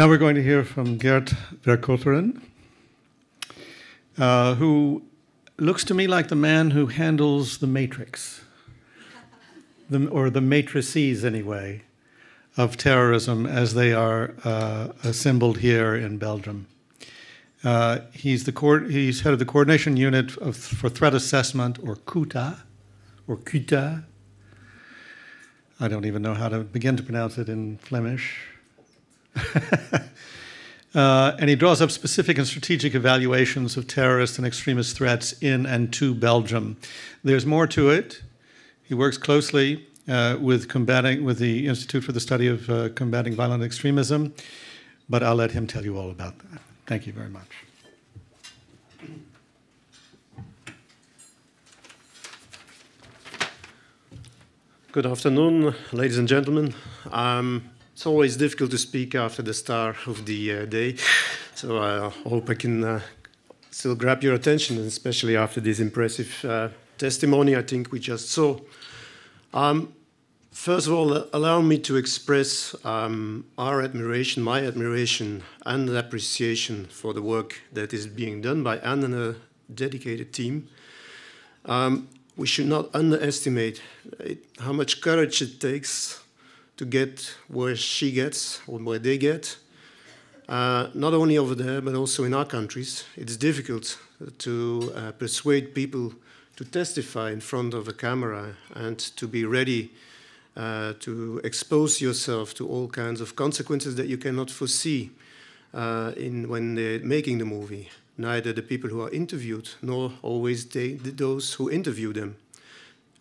Now we're going to hear from Gert Vercauteren, who looks to me like the man who handles the matrix, or the matrices anyway, of terrorism as they are assembled here in Belgium. He's head of the coordination unit for threat assessment, or CUTA, or CUTA. I don't even know how to begin to pronounce it in Flemish. And he draws up specific and strategic evaluations of terrorist and extremist threats in and to Belgium. There's more to it. He works closely with the Institute for the Study of Combating Violent Extremism, but I'll let him tell you all about that. Thank you very much. Good afternoon, ladies and gentlemen. It's always difficult to speak after the star of the day, so I hope I can still grab your attention, especially after this impressive testimony I think we just saw. First of all, allow me to express our admiration, my admiration and appreciation for the work that is being done by Anne and a dedicated team. We should not underestimate how much courage it takes to get where she gets, or where they get, not only over there, but also in our countries. It's difficult to persuade people to testify in front of a camera and to be ready to expose yourself to all kinds of consequences that you cannot foresee when they're making the movie. Neither the people who are interviewed, nor always those who interview them.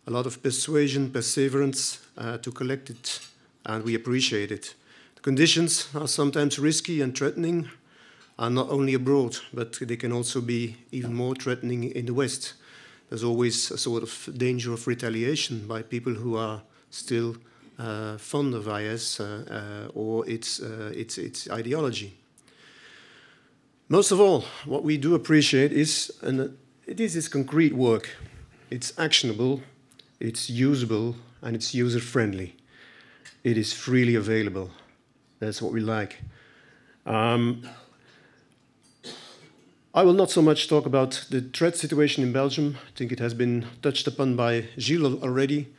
A lot of persuasion, perseverance to collect it, and we appreciate it. The conditions are sometimes risky and threatening, and not only abroad, but they can also be even more threatening in the West. There's always a sort of danger of retaliation by people who are still fond of IS or its ideology. Most of all, what we do appreciate is, it is concrete work. It's actionable, it's usable, and it's user-friendly. It is freely available. That's what we like. I will not so much talk about the threat situation in Belgium. I think it has been touched upon by Gilles already.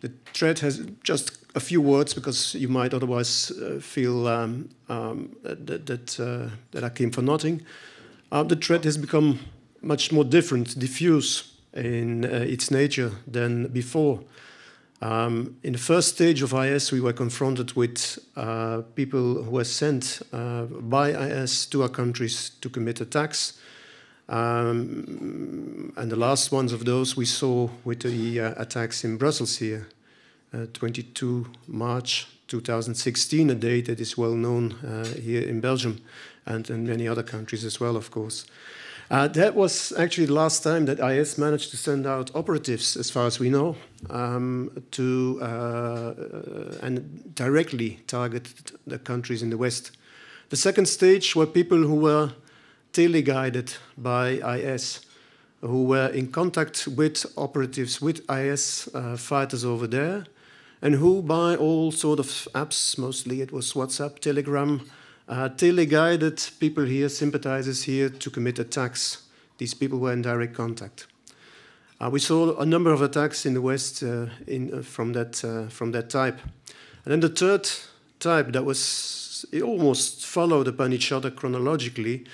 The threat has just a few words, because you might otherwise feel that I came for nothing. The threat has become much more different, diffuse in its nature than before. In the first stage of IS, we were confronted with people who were sent by IS to our countries to commit attacks. And the last ones of those we saw with the attacks in Brussels here. 22 March 2016, a date that is well known here in Belgium and in many other countries as well, of course. That was actually the last time that IS managed to send out operatives, as far as we know, and directly target the countries in the West. The second stage were people who were tele-guided by IS, who were in contact with operatives, with IS fighters over there, and who, by all sort of apps, mostly it was WhatsApp, Telegram, tele-guided people here, sympathizers here, to commit attacks. These people were in direct contact. We saw a number of attacks in the West from that type. And then the third type that was almost followed upon each other chronologically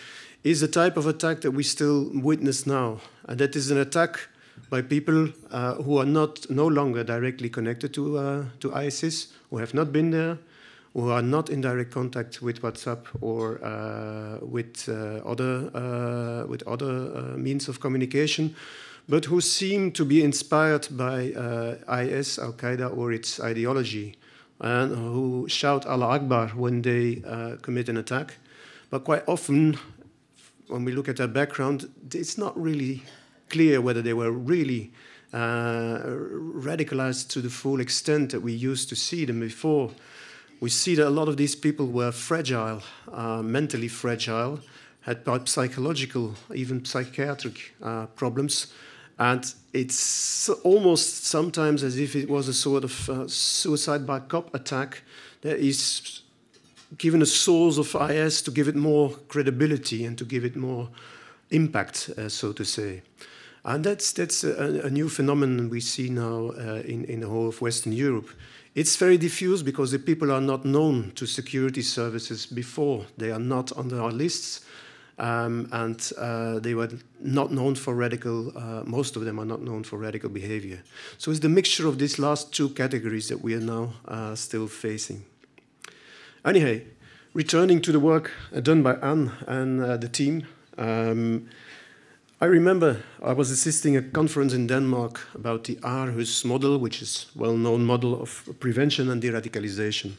is the type of attack that we still witness now. And that is an attack by people who are no longer directly connected to ISIS, who have not been there, who are not in direct contact with WhatsApp or with other means of communication, but who seem to be inspired by IS, Al-Qaeda, or its ideology, and who shout Allah Akbar when they commit an attack. But quite often, when we look at their background, it's not really clear whether they were really radicalized to the full extent that we used to see them before. We see that a lot of these people were fragile, mentally fragile, had psychological, even psychiatric problems, and it's almost sometimes as if it was a sort of suicide by cop attack that is given a source of IS to give it more credibility and to give it more impact, so to say. And that's a new phenomenon we see now in the whole of Western Europe. It's very diffuse because the people are not known to security services before. They are not on our lists, and they were not known for radical, most of them are not known for radical behavior. So it's the mixture of these last two categories that we are now still facing. Anyway, returning to the work done by Anne and the team, I remember I was assisting a conference in Denmark about the Aarhus model, which is a well-known model of prevention and de-radicalization.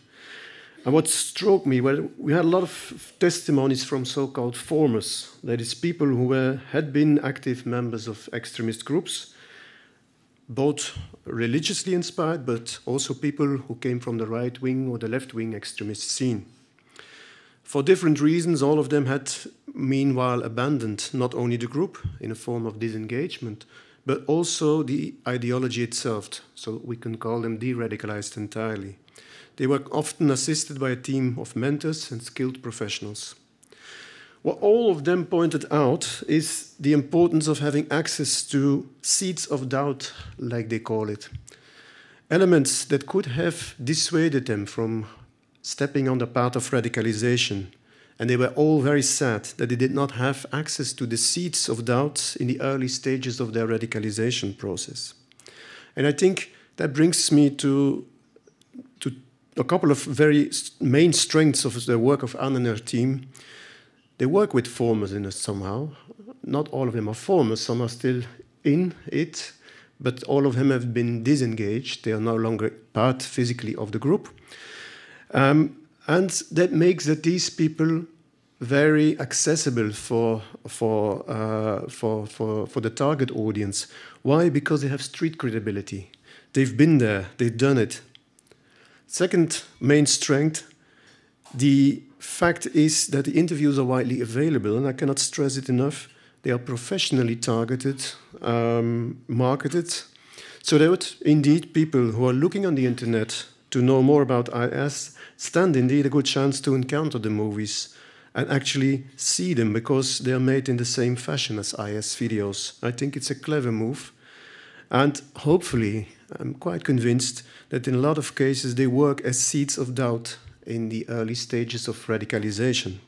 And what struck me, well, we had a lot of testimonies from so-called formers, that is, people who had been active members of extremist groups, both religiously inspired, but also people who came from the right-wing or the left-wing extremist scene. For different reasons, all of them had meanwhile abandoned not only the group in a form of disengagement, but also the ideology itself, so we can call them de-radicalized entirely. They were often assisted by a team of mentors and skilled professionals. What all of them pointed out is the importance of having access to seeds of doubt, like they call it. Elements that could have dissuaded them from stepping on the path of radicalization. And they were all very sad that they did not have access to the seeds of doubt in the early stages of their radicalization process. And I think that brings me to a couple of very main strengths of the work of Anne and her team. They work with formers in it somehow. Not all of them are formers, some are still in it, but all of them have been disengaged. They are no longer part physically of the group. And that makes that these people very accessible for the target audience. Why? Because they have street credibility. They've been there, they've done it. Second main strength, the fact is that the interviews are widely available, and I cannot stress it enough. They are professionally targeted, marketed, so that indeed people who are looking on the internet to know more about IS stand indeed a good chance to encounter the movies and actually see them because they are made in the same fashion as IS videos. I think it's a clever move. And hopefully, I'm quite convinced that in a lot of cases they work as seeds of doubt in the early stages of radicalization.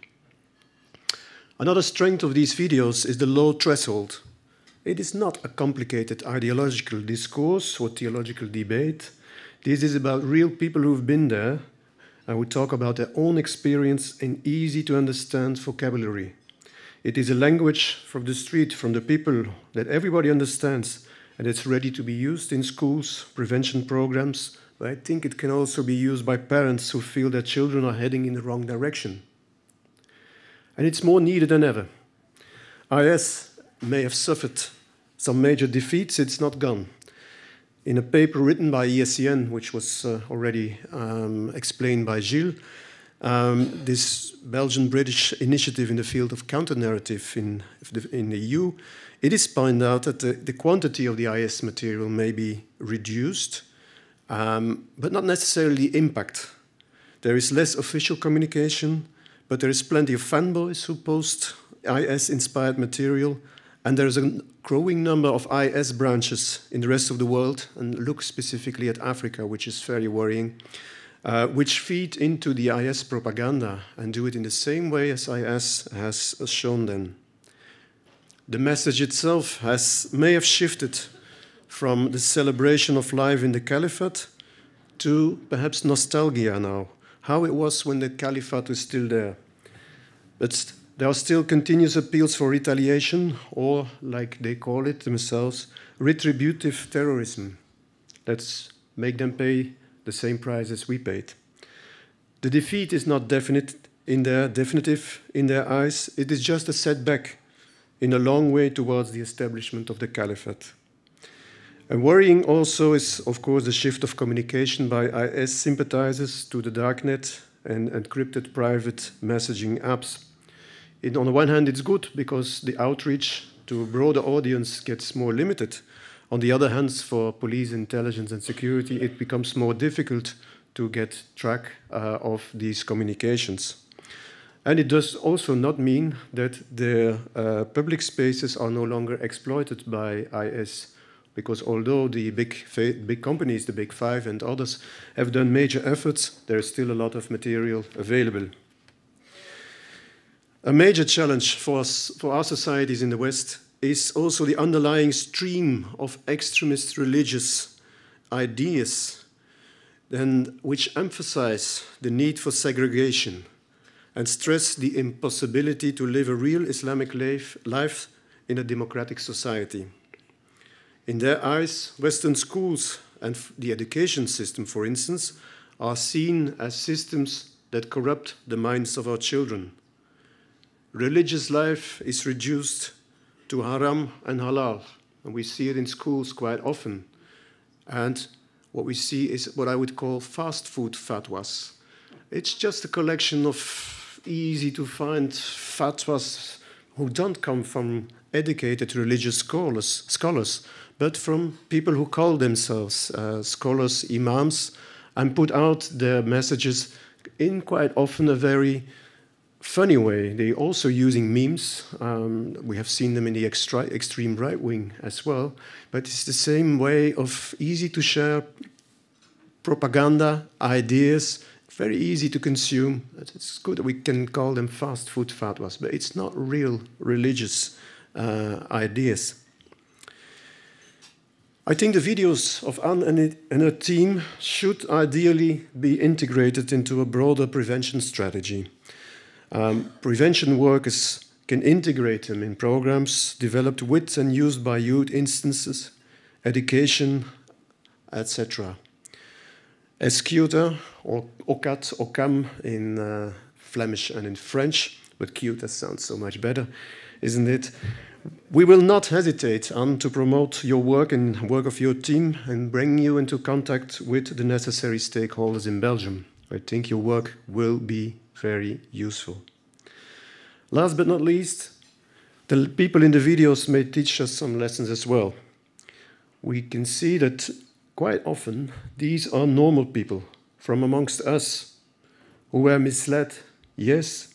Another strength of these videos is the low threshold. It is not a complicated ideological discourse or theological debate. This is about real people who've been there and who talk about their own experience in easy-to-understand vocabulary. It is a language from the street, from the people that everybody understands, and it's ready to be used in schools, prevention programs, but I think it can also be used by parents who feel their children are heading in the wrong direction. And it's more needed than ever. IS may have suffered some major defeats, it's not gone. In a paper written by ESCN, which was already explained by Gilles, this Belgian-British initiative in the field of counter-narrative in the EU, it is pointed out that the quantity of the IS material may be reduced, but not necessarily the impact. There is less official communication, but there is plenty of fanboys who post IS-inspired material, and there is a growing number of IS branches in the rest of the world, and look specifically at Africa, which is very worrying, which feed into the IS propaganda and do it in the same way as IS has shown them. The message itself may have shifted from the celebration of life in the caliphate to perhaps nostalgia now, how it was when the caliphate was still there. But there are still continuous appeals for retaliation, or, like they call it themselves, retributive terrorism. Let's make them pay the same price as we paid. The defeat is not definitive in their eyes. It is just a setback in a long way towards the establishment of the caliphate. And worrying also is, of course, the shift of communication by IS sympathizers to the darknet and encrypted private messaging apps. On the one hand, it's good because the outreach to a broader audience gets more limited. On the other hand, for police intelligence and security, it becomes more difficult to get track of these communications. And it does also not mean that the public spaces are no longer exploited by IS, because although the big companies, the Big Five and others, have done major efforts, there is still a lot of material available. A major challenge for our societies in the West is also the underlying stream of extremist religious ideas, which emphasize the need for segregation and stress the impossibility to live a real Islamic life in a democratic society. In their eyes, Western schools and the education system, for instance, are seen as systems that corrupt the minds of our children. Religious life is reduced to haram and halal, and we see it in schools quite often. And what we see is what I would call fast food fatwas. It's just a collection of easy-to-find fatwas who don't come from educated religious scholars, but from people who call themselves scholars, imams, and put out their messages in quite often a very funny way. They're also using memes. We have seen them in the extreme right wing as well, but it's the same way of easy-to-share propaganda, ideas, very easy to consume. It's good that we can call them fast food fatwas, but it's not real religious ideas. I think the videos of Anne and her team should ideally be integrated into a broader prevention strategy. Prevention workers can integrate them in programs developed with and used by youth instances, education, etc. Escuter, or ocat, ocam in Flemish and in French, but cute, that sounds so much better, isn't it? We will not hesitate, Anne, to promote your work and work of your team and bring you into contact with the necessary stakeholders in Belgium. I think your work will be very useful. Last but not least, the people in the videos may teach us some lessons as well. We can see that quite often these are normal people from amongst us who were misled, yes,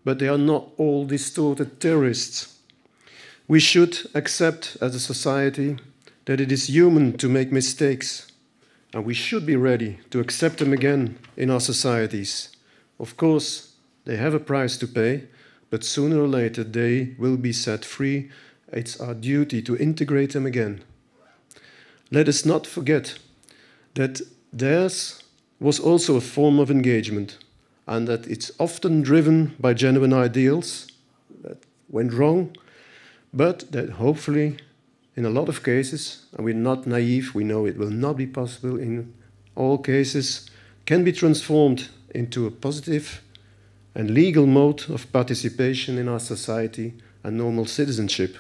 but they are not all distorted terrorists. We should accept as a society that it is human to make mistakes, and we should be ready to accept them again in our societies. Of course, they have a price to pay, but sooner or later they will be set free. It's our duty to integrate them again. Let us not forget that theirs was also a form of engagement, and that it's often driven by genuine ideals that went wrong, but that hopefully, in a lot of cases, and we're not naive, we know it will not be possible in all cases, can be transformed into a positive and legal mode of participation in our society and normal citizenship.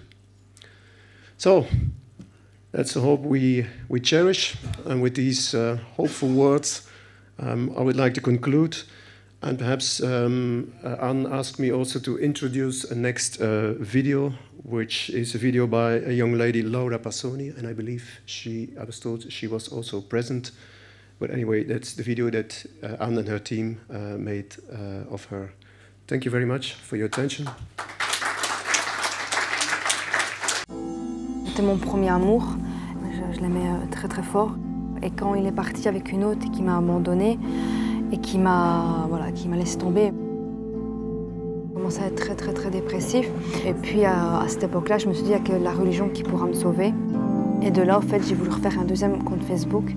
So, that's a hope we cherish, and with these hopeful words, I would like to conclude. And perhaps Anne asked me also to introduce a next video, which is a video by a young lady, Laura Passoni, and I believe I was told she was also present. But anyway, that's the video that Anne and her team made of her. Thank you very much for your attention. C'était mon premier amour, je l'aimais très très fort. Et quand il est parti avec une autre et qui m'a abandonnée et qui m'a laissé tomber, j'ai commencé à être très très très dépressif. Et puis à cette époque-là, je me suis dit qu'il y a que la religion qui pourra me sauver. Et de là, en fait, j'ai voulu refaire un deuxième compte Facebook,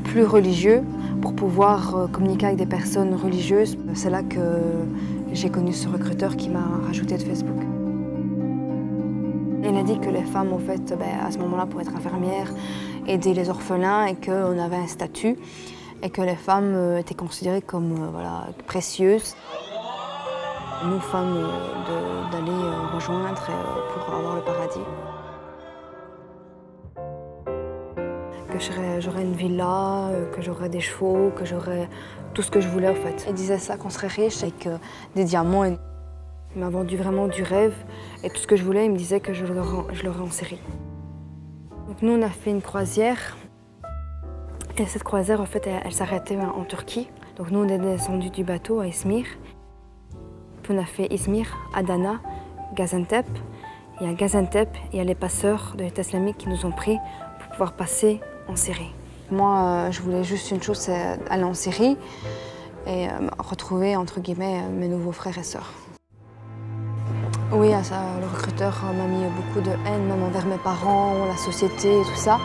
plus religieux, pour pouvoir communiquer avec des personnes religieuses. C'est là que j'ai connu ce recruteur qui m'a rajouté de Facebook. Il a dit que les femmes, en fait, à ce moment-là, pour être infirmières, aider les orphelins et qu'on avait un statut et que les femmes étaient considérées comme précieuses. Nous, femmes, d'aller rejoindre pour avoir le paradis. Que j'aurais une villa, que j'aurais des chevaux, que j'aurais tout ce que je voulais, en fait. Il disait ça, qu'on serait riche avec des diamants. Il m'a vendu vraiment du rêve et tout ce que je voulais, il me disait que je l'aurais en série. Donc nous, on a fait une croisière Et cette croisière, en fait, elle s'arrêtait en Turquie. Donc nous, on est descendus du bateau à Izmir. Puis on a fait Izmir, Adana, Gaziantep. Et à Gaziantep, il y a les passeurs de l'État islamique qui nous ont pris pour pouvoir passer en Syrie. Moi, je voulais juste une chose, c'est aller en Syrie et retrouver, entre guillemets, mes nouveaux frères et sœurs. Oui, le recruteur m'a mis beaucoup de haine, même envers mes parents, la société et tout ça.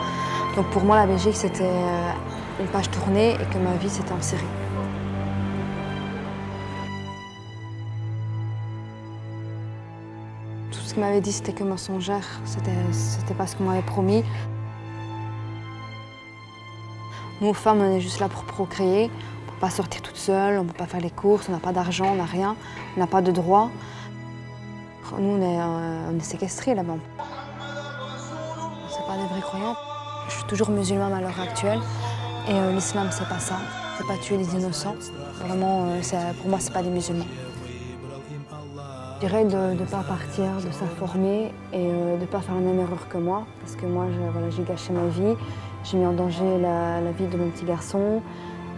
Donc pour moi, la Belgique, c'était une page tournée et que ma vie, c'était en Syrie. Tout ce qu'il m'avait dit, c'était que mensongère. C'était pas ce qu'on m'avait promis. Nous, femmes, on est juste là pour procréer. On ne peut pas sortir toute seule, on ne peut pas faire les courses, on n'a pas d'argent, on n'a rien, on n'a pas de droits. Nous, on est séquestrés là-bas. C'est pas des vrais croyants. Je suis toujours musulmane à l'heure actuelle. Et l'islam, c'est pas ça. C'est pas tuer les innocents. Vraiment, pour moi, c'est pas des musulmans. Je dirais de ne pas partir, de s'informer et de ne pas faire la même erreur que moi. Parce que moi, j'ai gâché ma vie. J'ai mis en danger la vie de mon petit garçon.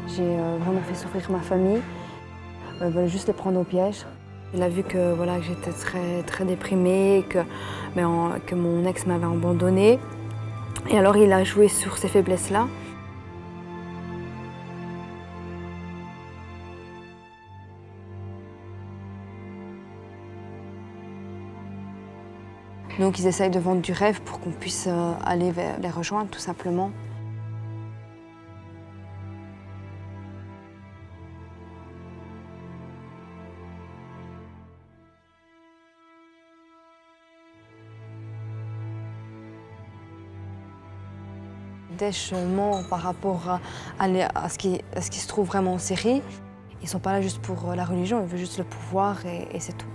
J'ai vraiment fait souffrir ma famille. Juste les prendre au piège. Il a vu que, que j'étais très déprimée, que mon ex m'avait abandonnée. Et alors il a joué sur ces faiblesses-là. Donc ils essayent de vendre du rêve pour qu'on puisse aller les rejoindre, tout simplement. Déchirement par rapport à ce qui se trouve vraiment en Syrie. Ils ne sont pas là juste pour la religion, ils veulent juste le pouvoir et c'est tout.